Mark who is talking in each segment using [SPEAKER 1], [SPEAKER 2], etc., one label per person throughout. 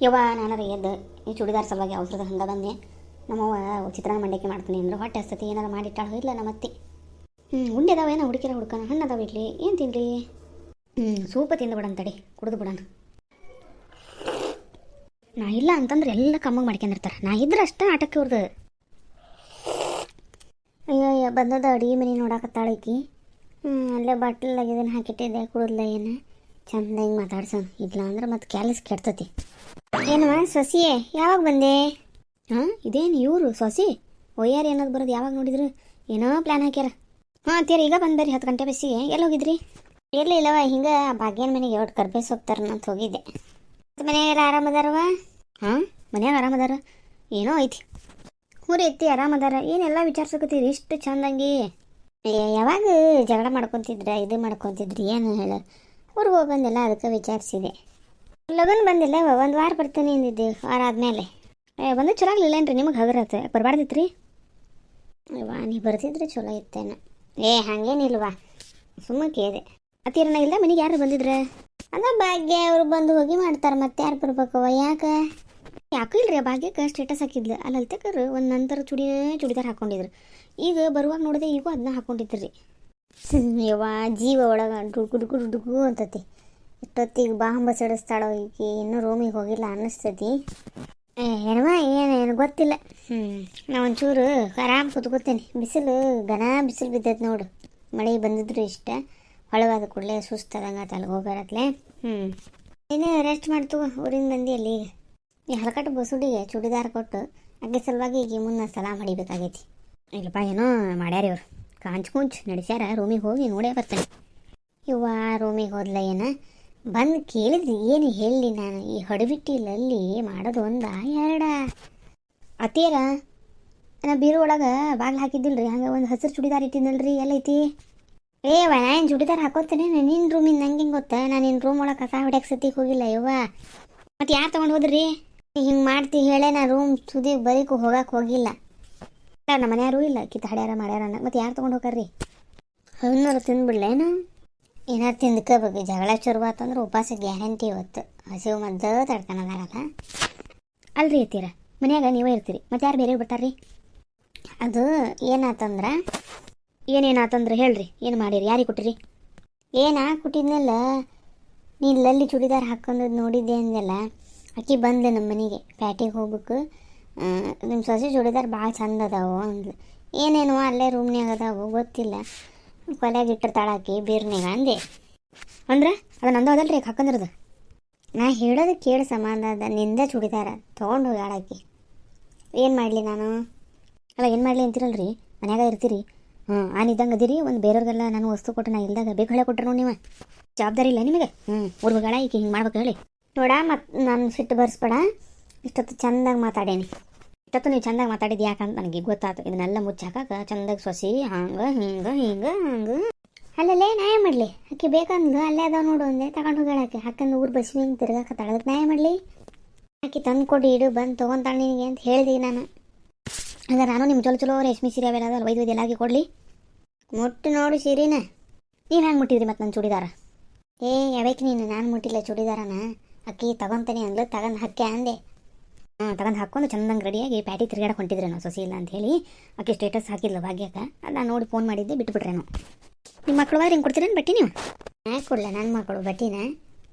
[SPEAKER 1] ಯವ್ವ ನಾನಾರ ಎದ್ದು ಈ ಚೂಡಿದಾರ್ ಸಲುವಾಗಿ ಅವಸರದ ಹಂಗೆ ಬಂದೆ. ನಮ್ಮವ್ವ ಚಿತ್ರಾನ್ನ ಮಂಡಕ್ಕಿ ಮಾಡ್ತೀನಿ ಅಂದ್ರೆ ಹೊಟ್ಟೆ ಹಸ್ತತಿ ಏನಾರು ಮಾಡಿಟ್ಟಾಳು ಇಲ್ಲ ನಮ್ಮ ಅತ್ತಿ. ಉಂಡೆ ಅದಾವ ಏನೋ ಹುಡುಕಿರ ಹುಡ್ಕನ ಹಣ್ಣು ಅದಾವ ಇಡ್ಲಿ ಏನು ತಿನ್ರಿ. ಸೂಪ ತಿಂದು ಬಿಡೋಣ ತಡಿ ಕುಡಿದು ಬಿಡೋಣ. ನಾ ಇಲ್ಲ ಅಂತಂದ್ರೆ ಎಲ್ಲ ಕಮ್ಮಗೆ ಮಾಡ್ಕೊಂಡಿರ್ತಾರೆ. ನಾ ಇದ್ರೆ ಅಷ್ಟೇ ಆಟಕ್ಕೆ ಅವ್ರದ್ದು. ಅಯ್ಯೋ ಬಂದದ ಅಡುಗೆ ಮನೆ ನೋಡಾಕತ್ತಾಳಕಿ. ಅಲ್ಲೇ ಬಾಟ್ಲಾಗ ಇದನ್ನು ಹಾಕಿಟ್ಟಿದ್ದೆ ಕುಡಿದ್ಲ ಏನು ಚಂದ ಹಿಂಗೆ ಮಾತಾಡ್ಸೋಣ. ಇಲ್ಲ ಅಂದ್ರೆ ಮತ್ತೆ ಕ್ಯಾಲಸ್ ಕೆಡ್ತತಿ. ಏನವ ಸೊಸಿಯೇ ಯಾವಾಗ ಬಂದೆ? ಇದೇನು ಇವರು ಸೊಸಿ ಒಯ್ಯಾರ ಏನಾದ್ರು ಬರೋದು ಯಾವಾಗ ನೋಡಿದ್ರು ಏನೋ ಪ್ಲ್ಯಾನ್ ಹಾಕ್ಯಾರ. ತೀರ ಈಗ ಬಂದ್ಬರಿ 10 ಗಂಟೆ ಬಸ್ಸಿಗೆ. ಎಲ್ಲಿ ಹೋಗಿದ್ರಿ? ಎಲ್ಲಿ ಇಲ್ಲವ ಹಿಂಗೆ ಭಾಗ್ಯನ ಮನೆಗೆ ಒಟ್ಟು ಕರ್ಬೇಸ್ ಹೋಗ್ತಾರ ಅಂತ ಹೋಗಿದ್ದೆ. ಮನೆಯಾಗೆಲ್ಲ ಆರಾಮದಾರವ? ಮನ್ಯಾಗ ಆರಾಮದಾರ. ಏನೋ ಐತಿ ಊರಿ ಐತಿ ಆರಾಮದಾರ. ಏನೆಲ್ಲ ವಿಚಾರಿಸಕತ್ತೀರಿ ಇಷ್ಟು ಚಂದಂಗಿ? ಯಾವಾಗ ಜಗಳ ಮಾಡ್ಕೊತಿದ್ರ ಇದು ಮಾಡ್ಕೊತಿದ್ರಿ ಏನು ಹೇಳ? ಊರಿಗೆ ಹೋಗಿ ಬಂದಿಲ್ಲ ಅದಕ್ಕೆ ವಿಚಾರಿಸಿದೆ. ಲಗನ್ ಬಂದಿಲ್ಲ 1 ವಾರ ಬರ್ತೀನಿ ಅಂದಿದ್ದೆ. ವಾರ ಆದಮೇಲೆ ಬಂದು ಚಲೋ ಆಗಲಿಲ್ಲೇನ್ರಿ ನಿಮಗೆ? ಹಗರತ್ತೆ ಬರಬಾರ್ದಿತ್ರಿ. ನೀ ಬರ್ತಿದ್ರೆ ಚಲೋ ಇತ್ತೇನ? ಹಾಗೇನಿಲ್ವಾ ಸುಮ್ಮ ಕೇಳಿದೆ. ಅತ್ತೀರನ ಇಲ್ಲ ಮನೆಗೆ ಯಾರು ಬಂದಿದ್ರೆ? ಅದ ಭಾಗ್ಯ ಅವರು ಬಂದು ಹೋಗಿ ಮಾಡ್ತಾರೆ. ಮತ್ತೆ ಯಾರು ಬರ್ಬೇಕವ? ಯಾಕೂ ಇಲ್ರಿ ಭಾಗ್ಯಕ್ಕೆ ಸ್ಟೇಟಸ್ ಹಾಕಿದ್ಲು ಅಲ್ಲಲ್ತಕರು ಒಂದು ನಂತರ ಚೂಡಿದಾರ್ ಹಾಕ್ಕೊಂಡಿದ್ರು. ಈಗ ಬರುವಾಗ ನೋಡಿದೆ ಈಗೂ ಅದನ್ನ ಹಾಕ್ಕೊಂಡಿದ್ರಿ. ಯವ್ವ ಜೀವ ಒಳಗೆ ಡುಗು ಅಂತತಿ. ಇಷ್ಟೊತ್ತಿಗೆ ಬಾಂಬ ಸಿಡಿಸ್ತಾಳೋ ಈಗ ಇನ್ನೂ ರೂಮಿಗೆ ಹೋಗಿಲ್ಲ ಅನ್ನಿಸ್ತತಿ. ಏನವ ಏನು ಗೊತ್ತಿಲ್ಲ. ನಾ ಒಂಚೂರು ಆರಾಮ್ ಕೂತ್ಕೋತೇನೆ. ಬಿಸಿಲು ಬಿಸಿಲು ಬಿದ್ದೈತೆ ನೋಡು. ಮಳೆ ಬಂದಿದ್ರು ಇಷ್ಟ ಹೊಳವಾದ ಕೂಡಲೇ ಸುಸ್ತದಂಗೆ ತಲೆಗೆ ಹೋಗ್ಬರತ್ಲೆ. ನೀನು ರೆಸ್ಟ್ ಮಾಡ್ತು ಊರಿಂದ ಬಂದಿ ಅಲ್ಲಿ. ಈಗ ಈ ಹಲಕಟ್ಟು ಬಸುಡಿಗೆ ಚೂಡಿದಾರ್ ಕೊಟ್ಟು ಅಗ್ಗೆ ಸಲುವಾಗಿ ಈಗ ಮುನ್ನ ಸಲಾಮ್ ಹೊಡಿಬೇಕಾಗೈತಿ. ಇಲ್ಲಪ್ಪ ಏನೋ ಮಾಡ್ಯಾರ ಇವ್ರು ಕುಂಚ್ ನಡೆಸ್ಯಾರ. ರೂಮಿಗೆ ಹೋಗಿ ನೋಡೇ ಬರ್ತಾನೆ. ಇವ್ವ ರೂಮಿಗೆ ಹೋದ್ಲ ಏನ ಬಂದು ಕೇಳಿದ್ರಿ ಏನು ಹೇಳಿ ನಾನು? ಈ ಹೊಡಬಿಟ್ಟಿಲ್ಲಲ್ಲಿ ಮಾಡೋದು 1 2 ಅತ್ತೀರ ನಾ ಬೀರು ಒಳಗೆ ಬಾಗಿಲು ಹಾಕಿದ್ದಿಲ್ರಿ. ಹಂಗೆ ಒಂದು ಹಸಿರು ಚೂಡಿದಾರ್ ಇಟ್ಟಿದ್ದಲ್ರಿ ಎಲ್ಲೈತಿ? ನಾನು ಚೂಡಿದಾರ್ ಹಾಕೋತೇನೆ ನಿನ್ನ ರೂಮಿಂದ ನಂಗೆ ಹೆಂಗೆ ಗೊತ್ತಾ? ನಾನು ನಿನ್ನ ರೂಮ್ ಒಳಗೆ ಕಸ ಹೊಡ್ಯಾಕೆ ಸತಿಗೆ ಹೋಗಿಲ್ಲ. ಯವ್ವ ಮತ್ತು ಯಾರು ತೊಗೊಂಡು ಹೋದ್ರಿ? ಹಿಂಗೆ ಮಾಡ್ತಿ ಹೇಳೇ ನಾ ರೂಮ್ ಸುದಿ ಬರೀಕು ಹೋಗಕ್ಕೆ ಹೋಗಿಲ್ಲ. ನಮ್ಮ ಮನೆಯಾರು ಇಲ್ಲ ಕಿತ್ತ ಹಡ್ಯಾರ ಮಾಡ್ಯಾರ ಅನ್ನ. ಮತ್ತು ಯಾರು ತೊಗೊಂಡು ಹೋಗಾರ್ರಿ? ಅವನ್ನೋರು ತಿಂದ್ಬಿಡ್ಲೇನು? ಏನಾರು ತಿಂದ್ಕೋಬೇಕು. ಜಗಳ ಶುರುವಾತಂದ್ರೆ ಉಪವಾಸ ಗ್ಯಾರಂಟಿ. ಇವತ್ತು ಹಸಿವು ಮದ್ದು ತಡ್ಕೊಳೋದಾಗಲ್ಲ ಅಲ್ರಿ. ಇರ್ತೀರ ಮನ್ಯಾಗ ನೀವೇ ಇರ್ತೀರಿ ಮತ್ತು ಯಾರು ಬೇರೆ ಬರ್ತಾರ್ರಿ? ಅದು ಏನೇನಾತಂದ್ರೆ ಹೇಳ್ರಿ. ಏನು ಮಾಡಿರಿ? ಯಾರಿಗೆ ಕೊಟ್ಟಿರಿ? ಕೊಟ್ಟಿದ್ನಲ್ಲ ನೀನು ಲಲ್ಲಿ ಚೂಡಿದಾರ್ ಹಾಕ್ಕೊಂಡದ್ದು ನೋಡಿದ್ದೆ ಅಂದೆಲ್ಲ. ಅಕ್ಕಿ ಬಂದೆ ನಮ್ಮ ಮನೆಗೆ ಪ್ಯಾಟಿಗೆ ಹೋಗ್ಬೇಕು. ನಿಮ್ಮ ಸೊಸೆ ಚೂಡಿದಾರ್ ಭಾಳ ಚಂದ ಅದಾವು ಅಂದ್ಲು. ಏನೇನೋ ಅಲ್ಲೇ ರೂಮ್ನ್ಯಾಗ ಅದಾವು ಗೊತ್ತಿಲ್ಲ. ಕೊಲೆಗೆ ಇಟ್ಟಿರ್ತಾಳಾಕಿ ಬೀರ್ನ್ಯಾಗ ಅಂದೆ. ಅಂದ್ರೆ ಅದು ನಂದು ಅದಲ್ರಿ ಹಾಕೊಂಡಿರೋದು. ನಾ ಹೇಳೋದು ಕೇಳಿ ಸಮಾಧಾನ. ನಿಂದ ಚೂಡಿದಾರ ತೊಗೊಂಡು ಹೋಗ್ಯಾಳಾಕಿ. ಏನು ಮಾಡಲಿ ನಾನು? ಅಲ್ಲ ಏನು ಮಾಡಲಿ ಅಂತೀರಲ್ರಿ? ಮನ್ಯಾಗ ಇರ್ತೀರಿ. ಆನಿದ್ದಂಗೆ ಅದಿರಿ. ಒಂದು ಬೇರೆಯವ್ರಿಗೆಲ್ಲ ನಾನು ವಸ್ತು ಕೊಟ್ಟು ನಾ ಇಲ್ದಾಗ ಬೇಕು ಹೇಳೇ ಕೊಟ್ಟರು ನೀವು. ಜವಾಬ್ದಾರಿ ಇಲ್ಲ ನಿಮಗೆ? ಊರಿಗೆ ಹೋಗ್ಯಾಳ ಈಕೆ ಹಿಂಗೆ ಮಾಡ್ಬೇಕು ಹೇಳಿ ನೋಡ. ಮತ್ತು ನಾನು ಸಿಟ್ಟು ಬರ್ಸ್ಬೇಡ. ಇಷ್ಟೊತ್ತು ಚೆಂದಾಗಿ ಮಾತಾಡೇನಿ. ಇಷ್ಟೊತ್ತು ನೀವು ಚೆಂದಾಗಿ ಮಾತಾಡಿದ್ದು ಯಾಕಂತ ನನಗೆ ಗೊತ್ತಾಯ್ತು. ಇದನ್ನೆಲ್ಲ ಮುಚ್ಚಾಕ ಚೆಂದಾಗಿ ಸೊಸಿ ಹಂಗೆ ಹಂಗೆ ಅಲ್ಲಲ್ಲೇ ನ್ಯಾಯ ಮಾಡಲಿ. ಆಕೆ ಬೇಕಂದ್ಲು ಅಲ್ಲೇ ಅದಾವ ನೋಡು ಅಂದೆ ತಗೊಂಡು ಹೋಗ್ಯಾಳಾಕೆ. ಹಾಕಂದು ಊರು ಬಸ್ಸಿಗೆ ಹಿಂಗೆ ತಿರ್ಗಾಕತ್ತಾಳ. ಅದಕ್ಕೆ ನ್ಯಾಯ ಮಾಡಲಿ. ಆಕೆ ತಂದು ಕೊಡಿ ಇಡು ಬಂದು ತೊಗೊತಾಳೆ ನಿನಗೆ ಅಂತ ಹೇಳಿದೀನಿ ನಾನು. ಅದ ನಾನು ನಿಮ್ಮ ಚಲೋ ರೇಷ್ಮೆ ಸೀರೆ ಅವೆಲ್ಲ ಅದಲ್ಲ ಒಯ್ದು ಎಲ್ಲಾಗಿ ಕೊಡಲಿ. ಮುಟ್ಟು ನೋಡು ಸೀರೆನ. ನೀವು ಹೆಂಗೆ ಮುಟ್ಟಿದ್ರಿ ಮತ್ತು ನನ್ನ ಚೂಡಿದಾರ? ಯಾವಕ್ಕೆ ನೀನು? ನಾನು ಮುಟ್ಟಿಲ್ಲ ಚೂಡಿದಾರನ. ಅಕ್ಕಿ ತಗೊತಾನೆ ಅಂದ್ಲು ತಗೊಂಡು ಹಾಕ್ಯ ಅಂದೆ. ತಗೊಂಡು ಹಾಕ್ಕೊಂಡು ಚಂದಂಗೆ ರೆಡಿಯಾಗಿ ಪ್ಯಾಟಿ ತಿರ್ಗಾಡಕ್ಕೆ ಹೊಂಟಿದ್ರೆ ನಾವು ಸೊಸಿ ಇಲ್ಲ ಅಂತ ಹೇಳಿ ಆಕೆ ಸ್ಟೇಟಸ್ ಹಾಕಿದ್ಲು ಭಾಗ್ಯಕ್ಕೆ. ಅದು ನಾನು ನೋಡಿ ಫೋನ್ ಮಾಡಿದ್ದೆ ಬಿಟ್ಬಿಟ್ರೇನು. ನಿಮ್ಮ ಮಕ್ಕಳು ಹಿಂಗೆ ಕೊಡ್ತೀರೇನು ಬಟ್ಟೆ ನೀವು? ಯಾಕೆ ಕೊಡಲ ನನ್ನ ಮಕ್ಕಳು ಬಟ್ಟೆನ?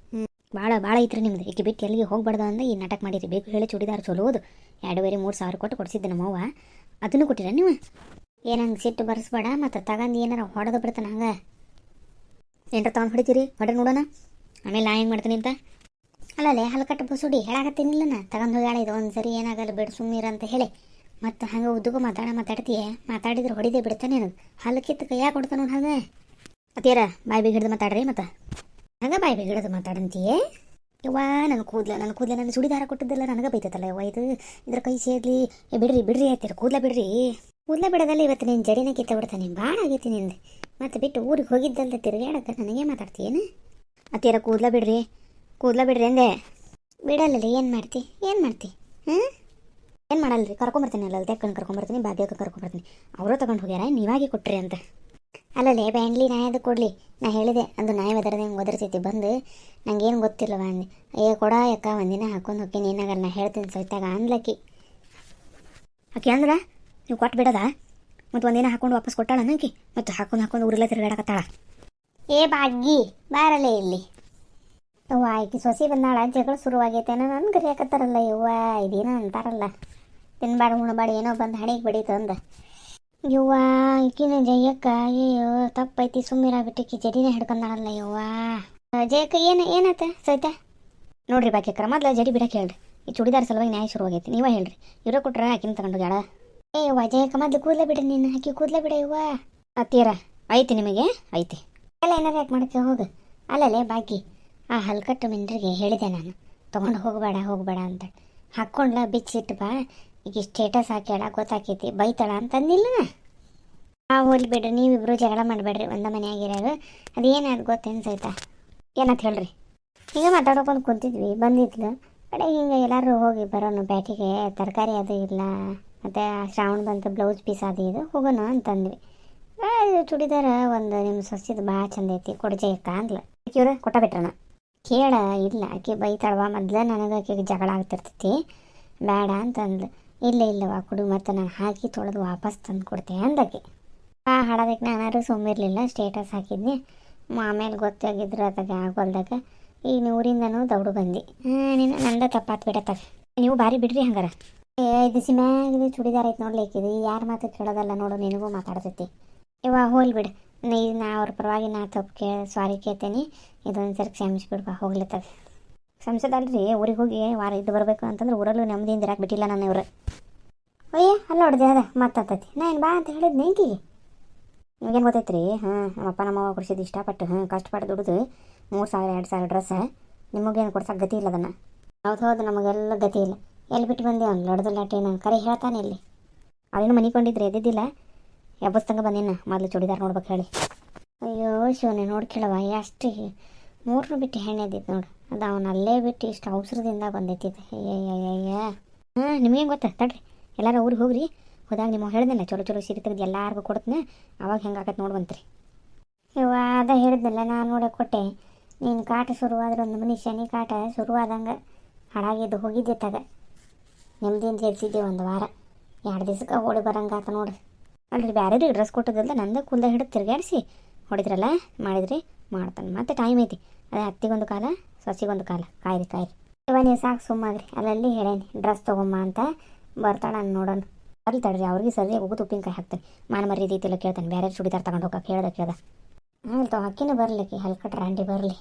[SPEAKER 1] ಭಾಳ ಐತ್ರಿ ನಿಮ್ದು. ಈಕೆ ಬಿಟ್ಟು ಎಲ್ಲಿಗೆ ಹೋಗ್ಬಾರ್ದು ಅಂದ್ರೆ ಈ ನಾಟಕ ಮಾಡಿರಿ. ಬೇಕು ಹೇಳಿ ಚೂಡಿದಾರ ಚಲೋದು 2,500-3 ಸಾವಿರ ಕೊಟ್ಟು ಕೊಡಿಸಿದ್ದೆ ನಮ್ಮವ್ವ. ಅದನ್ನು ಕೊಟ್ಟಿರ ನೀವು? ಏನಂಗೆ ಸಿಟ್ಟು ಬರ್ಸ್ಬೇಡ. ಮತ್ತು ತಗೊಂಡು ಏನಾರ ಹೊಡೆದು ಬಿಡ್ತಾನೆ. ಹಂಗೆ ಏನಾರ ತಗೊಂಡು ಹೊಡಿತೀರಿ? ಹೊಡೆ ನೋಡೋಣ ಆಮೇಲೆ ನಾ ಹೆಂಗೆ ಮಾಡ್ತೀನಿ ಅಂತ. ಅಲ್ಲಲ್ಲೇ ಹಲ್ಕಟ್ಟು ಬಸುಡಿ ಹೇಳಾಕತ್ತೀನಿಲ್ಲ ನಾ. ತಗೊಂಡು ಹೋಗ್ಯಾಳ ಇದು ಒಂದು ಸರಿ ಏನಾಗಲ್ಲ ಬಿಡು ಸುಮ್ಮೀರ ಅಂತ ಹೇಳಿ. ಮತ್ತು ಹಂಗೆ ಉದ್ದಗೂ ಮಾತಾಡ್ತೀಯ. ಮಾತಾಡಿದ್ರೆ ಹೊಡಿದೆ ಬಿಡ್ತಾನೆ ನನಗೆ. ಹಲ್ಕಿತ್ತು ಕೈಯಾಗ ಕೊಡ್ತಾನೆ ನೋಡಿ. ಹಾಗೆ ಅತ್ತೀರ ಬಾಯಿ ಬೇಗ ಹಿಡಿದು ಮಾತಾಡ್ರಿ. ಮತ್ತು ಹಂಗೆ ಬಾಯಿ ಬೇಗ ಹಿಡಿದು ಮಾತಾಡಂತೀಯೇ? ಯವ್ವ ನನ್ನ ಕೂದಲ ನನ್ನ ಚೂಡಿದಾರ ಕೊಟ್ಟಿದ್ದೆಲ್ಲ ನನಗೆ ಬೈತೈತಲ್ಲ. ಯವ್ವ ಇದ್ರ ಕೈ ಸೇರ್ಲಿ. ಬಿಡ್ರಿ ಆಯ್ತೀರ. ಕೂದಲ ಬಿಡೋದಲ್ಲ ಇವತ್ತು ನೀನು ಜಡಿನ ಕಿತ್ತ ಬಿಡ್ತಾನೆ. ಭಾಳ ಆಗೈತಿ ನಿಂದು. ಮತ್ತು ಬಿಟ್ಟು ಊರಿಗೆ ಹೋಗಿದ್ದಲ್ದ ತಿರುಗಾಡಕ್ಕೆ ನನಗೆ ಮಾತಾಡ್ತೀಯೇನು? ಅತ್ತೀರ ಕೂದಲ ಬಿಡ್ರಿ ಅಂದೆ. ಬಿಡಲ್ಲಲ್ಲ. ಏನು ಮಾಡ್ತಿ? ಏನು ಮಾಡಲ್ರಿ? ಕರ್ಕೊಂಬರ್ತೀನಿ ಅಲ್ಲ ತೆಕ್ಕಂಡು ಕರ್ಕೊಂಬರ್ತೀನಿ. ಭಾಗ್ಯಕ್ಕೆ ಕರ್ಕೊಂಬರ್ತೀನಿ. ಅವರು ತೊಗೊಂಡು ಹೋಗ್ಯಾರ ನೀವಾಗೆ ಕೊಟ್ರಿ ಅಂತ. ಅಲ್ಲಲ್ಲೇ ಬ್ಯಾಂಡ್ಲಿ ನಾಯಿ ಅದು ಕೊಡಲಿ. ನಾ ಹೇಳಿದೆ ಅದು ನಾಯಿ ಒದರದೆ ಹೆಂಗೆ ಒದರ್ತೈತಿ ಬಂದು ನಂಗೇನು ಗೊತ್ತಿಲ್ಲವ ಅಂದೆ. ಏ ಕೊಡ ಯಾಕ ಒಂದಿನ ಹಾಕೊಂಡು ಹೋಗ್ತೀನಿ ಏನಾಗಲ್ಲ ನಾ ಹೇಳ್ತೀನಿ ಸೊಯ್ತಾಗ ಅಂದ್ಲಕ್ಕಿ. ಆಕೆ ಅಂದ್ರೆ ನೀವು ಕೊಟ್ಟು ಬಿಡೋದಾ ಮತ್ತು ಒಂದಿನ ಹಾಕೊಂಡು ವಾಪಸ್ ಕೊಟ್ಟಾಳ ಅನ್ನೋಕಿ ಮತ್ತು ಹಾಕೊಂಡು ಊರೆಲ್ಲ ತಿರುಗಾಡಕತ್ತಾಳ. ಏ ಬಾಗಿ ಬಾರಲ್ಲೇ ಇಲ್ಲಿ ಅವ್ವ ಆಕಿ ಸೊಸಿ ಬಂದಾಳ ಜಗಳ ಶುರುವಾಗೈತೇನೋ ನನ್ನ ಕರಿಯಾಕತ್ತಾರಲ್ಲ ಯವ್ವ ಇದೇನೋ ಅಂತಾರಲ್ಲ ತಿನ್ಬಾಡ ಉಣಬಾಡ ಏನೋ ಬಂದು ಹಣಿಗೆ ಬಡೀತು ಅಂದ. ಯವ್ವ ಈಕಿನ ಜಯಕ್ಕ ಅಯ್ಯೋ ತಪ್ಪೈತಿ ಸುಮ್ಮಿರಾಗ್ಬಿಟ್ಟಿಕ್ಕಿ ಜಡಿನೇ ಹಿಡ್ಕೊಂಡಾಳಲ್ಲ ಯವ್ವ. ಜಯಕ್ಕ ಏನಾತ ಸೈತ ನೋಡ್ರಿ ಬಾಕಿ ಮೊದ್ಲು ಜಡಿ ಬಿಡಕ್ಕೆ ಹೇಳ್ರಿ. ಈ ಚೂಡಿದಾರ ಸಲುವಾಗಿ ನ್ಯಾಯ ಶುರುವಾಗೈತಿ ನೀವೇ ಹೇಳ್ರಿ. ಇರೋ ಕೊಟ್ರೆ ಆಕಿನ ತಗೊಂಡು ಜಾಳ. ಏ ಯವ್ವ ಜಯಕ್ಕ ಮೊದ್ಲು ಕೂದಲೇ ಬಿಡ ನೀನು ಆಕಿ ಕೂದಲೇ ಬಿಡ ಯವ್ವ. ಅತ್ತೀರ ಐತಿ ನಿಮಗೆ ಐತಿ ಎಲ್ಲ ಏನಾರು ಯಾಕೆ ಮಾಡಕ್ಕೆ ಹೋಗು. ಅಲ್ಲಲ್ಲೇ ಬಾಕಿ ಆ ಹಲ್ಕಟ್ಟು ಮಿಂಡ್ರಿಗೆ ಹೇಳಿದೆ ನಾನು ತೊಗೊಂಡು ಹೋಗಬೇಡ ಅಂತ ಹಾಕ್ಕೊಂಡ್ಲ ಬಿಚ್ಚಿಟ್ಟು ಬಾ ಈಗ ಸ್ಟೇಟಸ್ ಹಾಕ್ಯಾಳ ಗೊತ್ತಾಕೈತಿ ಬೈತಾಳ ಅಂತಂದಿಲ್ಲ. ಹೋಗ್ಲಿ ಬಿಡ್ರಿ ನೀವಿಬ್ರು ಜಗಳ ಮಾಡಬೇಡ್ರಿ ಒಂದ ಮನೆಯಾಗಿರೋರು. ಅದೇನಾದ್ರು ಗೊತ್ತೇನು ಸೈತಾ ಏನಂತ ಹೇಳ್ರಿ. ಈಗ ಮಾತಾಡೋಕೊಂಡು ಕುಂತಿದ್ವಿ ಬಂದಿದ್ಲು ಕಡೆ ಹಿಂಗೆ ಎಲ್ಲರೂ ಹೋಗಿ ಬರೋಣ ಬ್ಯಾಟಿಗೆ ತರಕಾರಿ ಅದು ಇಲ್ಲ ಮತ್ತು ಶ್ರಾವಣ ಬಂತು ಬ್ಲೌಸ್ ಪೀಸ್ ಅದು ಇದು ಹೋಗೋಣ ಅಂತಂದ್ವಿ. ಚೂಡಿದಾರ ಒಂದು ನಿಮ್ಮ ಸೊಸಿದು ಭಾಳ ಚಂದ ಐತಿ ಕೊಡ್ಜಯಕ್ಕ ಅಂದ್ಲು. ಆಕಿಯವ್ರು ಕೊಟ್ಟ ಬಿಟ್ರಣ ಕೇಳ ಇಲ್ಲ ಆಕೆ ಬೈತಾಳವ ಮೊದ್ಲು ನನಗೆ ಆಕೆಗೆ ಜಗಳ ಆಗ್ತಿರ್ತೈತಿ ಬೇಡ ಅಂತಂದ್ಲು. ಇಲ್ಲವ ಕೊಡು ಮತ್ತು ನಾನು ಹಾಕಿ ತೊಳೆದು ವಾಪಸ್ ತಂದು ಕೊಡ್ತೆ ಅಂದಕ್ಕೆ. ಹಾಡೋದಕ್ಕೆ ನಾನಾರು ಸುಮ್ಮಿರಲಿಲ್ಲ ಸ್ಟೇಟಸ್ ಹಾಕಿದ್ನಿ. ಆಮೇಲೆ ಗೊತ್ತಾಗಿದ್ರು ಅದಾಗ ಆಗೋಲ್ದಾಗ ಈಗ ಊರಿಂದನೂ ದೌಡು ಬಂದು ನೀನು ನಂದ ತಪ್ಪಾತ್ ಬಿಡತ್ತಾಗ ನೀವು ಬಾರಿ ಬಿಡ್ರಿ ಹಂಗಾರ. ಇದು ಸಿಮ್ಯಾಗಿದು ಚೂಡಿದಾರ ಐತೆ ನೋಡ್ಲಿಕ್ಕಿದು ಯಾರ ಮಾತು ಕೇಳೋದಲ್ಲ ನೋಡು ನಿನಗೂ ಮಾತಾಡ್ತೈತಿ. ಇವಾಗ ಹೋಗ್ಲಿ ಬಿಡು ನಾ ಅವ್ರ ಪರವಾಗಿ ನಾ ತಪ್ಪು ಸಾರಿ ಕೇಳ್ತೇನೆ ಇದೊಂದು ಸರಿ ಕ್ಷಮಿಸ್ಬಿಡ್ಬಾ ಹೋಗ್ಲತ್ತಾಗ. ಕ್ಷಮಿಸೋದಲ್ರಿ ಊರಿಗೆ ಹೋಗಿ ವಾರ ಇದ್ದು ಬರಬೇಕು ಅಂತಂದ್ರೆ ಊರಲ್ಲೂ ನೆಮ್ಮದಿಯಿಂದ ಇರಕ್ಕೆ ಬಿಟ್ಟಿಲ್ಲ ನಾನು ಇವ್ರು. ಅಯ್ಯ ಅಲ್ಲ ಹೊಡೆದೆ ಅದ ಮಾತಾಡ್ತೈತಿ ನಾ ಏನು ಬಾ ಅಂತ ಹೇಳಿದ್ನಿ ಈಕಿಗೆ. ನಿಮಗೇನು ಗೊತ್ತೈತೆ ರೀ ನಮ್ಮಪ್ಪ ನಮ್ಮವ್ವ ಕೊಡಿಸಿದ್ದು ಇಷ್ಟಪಟ್ಟು ಕಷ್ಟಪಟ್ಟು ದುಡಿದು 3,000 2,000 ಡ್ರೆಸ್ ನಿಮಗೇನು ಕೊಡ್ಸಕ್ಕೆ ಗತಿ ಇಲ್ಲ ಅದನ್ನು. ಹೌದು ನಮಗೆಲ್ಲ ಗತಿ ಇಲ್ಲ. ಎಲ್ಲಿ ಬಿಟ್ಟು ಬಂದೆ ಅವ್ನು ಲಡ್ದು ಲಾಟೆ ನಾನು ಕರೆ ಹೇಳ್ತಾನೆ ಇಲ್ಲಿ. ಅದೇನು ಮನಿಕೊಂಡಿದ್ರೆ ಎದ್ದಿದ್ದಿಲ್ಲ ಎಬ್ಬಸ್ತಂಗೆ ಬಂದಿನ ಮೊದಲು ಚೂಡಿದಾರ ನೋಡ್ಬೇಕು ಹೇಳಿ. ಅಯ್ಯೋ ಶಿವನೇ ನೋಡಿ ಕೇಳವ ಅಷ್ಟು 3 ಬಿಟ್ಟು ಹೆಣ್ಣೆ ಎದ್ದಿತ್ತು ನೋಡು ಅದು ಅವನು ಅಲ್ಲೇ ಬಿಟ್ಟು ಇಷ್ಟು ಅವಸರದಿಂದ ಬಂದೈತಿದ್ದು. ಅಯ್ಯಯ್ಯ ನಿಮಗೇನು ಗೊತ್ತಾ ತಡ್ರಿ ಎಲ್ಲರೂ ಊರಿಗೆ ಹೋಗ್ರಿ ಹೋದಾಗ ನಿಮ್ಮ ಹೇಳಿದ್ನಲ್ಲ ಚಲೋ ಸೀರೆ ತೆಗೆದು ಎಲ್ಲರಿಗೂ ಕೊಡ್ತೀನಿ ಅವಾಗ ಹೆಂಗೆ ಆಗತ್ತೆ ನೋಡುವಂತ್ರಿ. ಇವ ಅದ ಹೇಳಿದ್ನಲ್ಲ ನಾನು ನೋಡಕ್ಕೆ ಕೊಟ್ಟೆ. ನೀನು ಕಾಟ ಶುರುವಾದ್ರೆ ಒಂದು ಮನೆ ಶನಿ ಕಾಟ ಶುರುವಾದಂಗೆ ಹಾಳಾಗಿದ್ದು ಹೋಗಿದ್ದೆ ತಗ ನೆಮ್ಮದಿಯಿಂದ ಸೇರಿಸಿದ್ದೆ ಒಂದು ವಾರ 2 ದಿವ್ಸಕ್ಕೆ ಓಡಿ ಬರಂಗಾತ ನೋಡ್ರಿ. ಅಲ್ರಿ ಬೇರೆ ಡ್ರೆಸ್ ಕೊಟ್ಟದಲ್ಲ ನಂದು ಕುಲ್ದ ಹಿಡಿದು ತಿರುಗಾಡಿಸಿ ಹೊಡಿದ್ರಲ್ಲ ಮಾಡಿದ್ರಿ ಮಾಡ್ತಾನೆ ಮತ್ತೆ ಟೈಮ್ ಐತಿ. ಅದೇ ಅತ್ತಿಗೊಂದು ಕಾಲ ಸೊಸಿಗೊಂದು ಕಾಲ ಕಾಯ್ರಿ ಇವ ನೀವು ಸಾಕು ಸುಮ್ಮಾಗ್ರಿ ಅಲ್ಲಲ್ಲಿ ಹೇಳೇನಿ ಡ್ರೆಸ್ ತೊಗೊಂಬ ಅಂತ ಬರ್ತಾಳೆ ನಾನು ನೋಡೋಣ. ಅಲ್ಲಿ ತಡ್ರಿ ಅವ್ರಿಗೆ ಸರಿಯಾಗಿ ಹೋಗೋದು ಉಪ್ಪಿನಕಾಯಿ ಹಾಕ್ತಾನೆ ಮಾನ ಮರ್ಯಾದೆ ಐತಿಲ್ಲ ಕೇಳ್ತಾನೆ ಬೇರೆ ಚೂಡಿದಾರ ತಗೊಂಡು ಹೋಗಕ್ಕೆ ಕೇಳ್ದ ಆಮೇಲೆ ಅಕ್ಕಿನೂ ಬರಲಿಕ್ಕೆ ಹಲ್ಕಟ್ರ ಆಂಟಿ ಬರಲಿ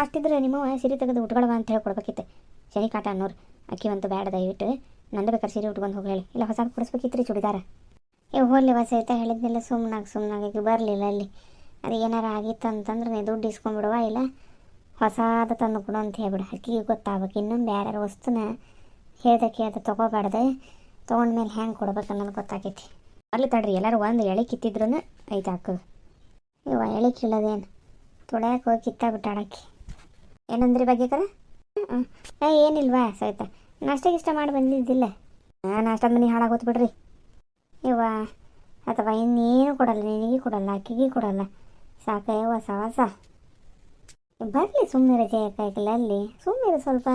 [SPEAKER 1] ಅಷ್ಟಿದ್ರೆ ನಿಮ್ಮವ ಸೀರೆ ತೆಗೆದು ಉಟ್ಕೊಳವ ಅಂತ ಹೇಳಿ ಕೊಡ್ಬೇಕಿತ್ತು. ಶನಿ ಕಾಟ ಅನ್ನೋರು ಅಕ್ಕಿ ಅಂತೂ ಬೇಡ ದಯವಿಟ್ಟು ನಂದು ಬೇಕಾದ್ರೆ ಸೀರೆ ಉಟ್ಕೊಂಡು ಹೋಗಿ ಹೇಳಿ ಇಲ್ಲ ಹೊಸ ಕೊಡಿಸ್ಬೇಕಿತ್ತು ರೀ ಚೂಡಿದಾರ. ಹೋಗ್ಲಿ ಸಹಿತ ಹೇಳಿದ್ನೆಲ್ಲ ಸುಮ್ಮನಾಗಿ ಬರಲಿಲ್ಲ ಅಲ್ಲಿ. ಅದು ಏನಾರ ಆಗಿತ್ತು ಅಂತಂದ್ರೆ ನೀ ದುಡ್ಡು ಇಸ್ಕೊಂಡ್ಬಿಡುವ ಇಲ್ಲ ಹೊಸಾದ ತಂದು ಕೊಡು ಅಂತ ಹೇಳ್ಬಿಡು. ಅಕ್ಕಿಗೆ ಗೊತ್ತಾಗ್ಬೇಕು ಇನ್ನೊಂದು ಬೇರೆ ವಸ್ತುನ ಹೇಳ್ದೆ ತೊಗೋಬಾರ್ದು ತೊಗೊಂಡ್ಮೇಲೆ ಹೆಂಗೆ ಕೊಡ್ಬೇಕು ಅನ್ನೋದು ಗೊತ್ತಾಗೈತಿ. ಅಲ್ಲಿ ತಡ್ರಿ ಎಲ್ಲರೂ ಒಂದು ಎಳೆ ಕಿತ್ತಿದ್ರು ಐತೆ ಹಾಕೋದು. ಎಳೆ ಕೀಳೋದೇನು ತೊಳ್ಯಾಕೆ ಹೋಗಿ ಕಿತ್ತಾಬಿಟ್ಟಾಡಕ್ಕೆ ಏನಂದ್ರಿ ಬಗ್ಗೆಕರ ಏನಿಲ್ವಾ ಸಹಿತ ನಾಷ್ಟ ಮಾಡಿ ಬಂದಿದ್ದಿಲ್ಲ. ನಾಷ್ಟದ ಮನೆ ಹಾಳಾಗೋತು ಬಿಡ್ರಿ ಅಥವಾ ಇನ್ನೇನು ಕೊಡಲ್ಲ ನಿನಗೆ ಕೊಡಲ್ಲ ಅಕ್ಕಿಗೆ ಕೊಡಲ್ಲ ಸಾಕ ಹೊಸ ಬರಲಿ ಸುಮ್ಮನೆ ಜಯಕಾಯ್ಕಲ್ಲ ಅಲ್ಲಿ ಸುಮ್ಮನೆ ಸ್ವಲ್ಪ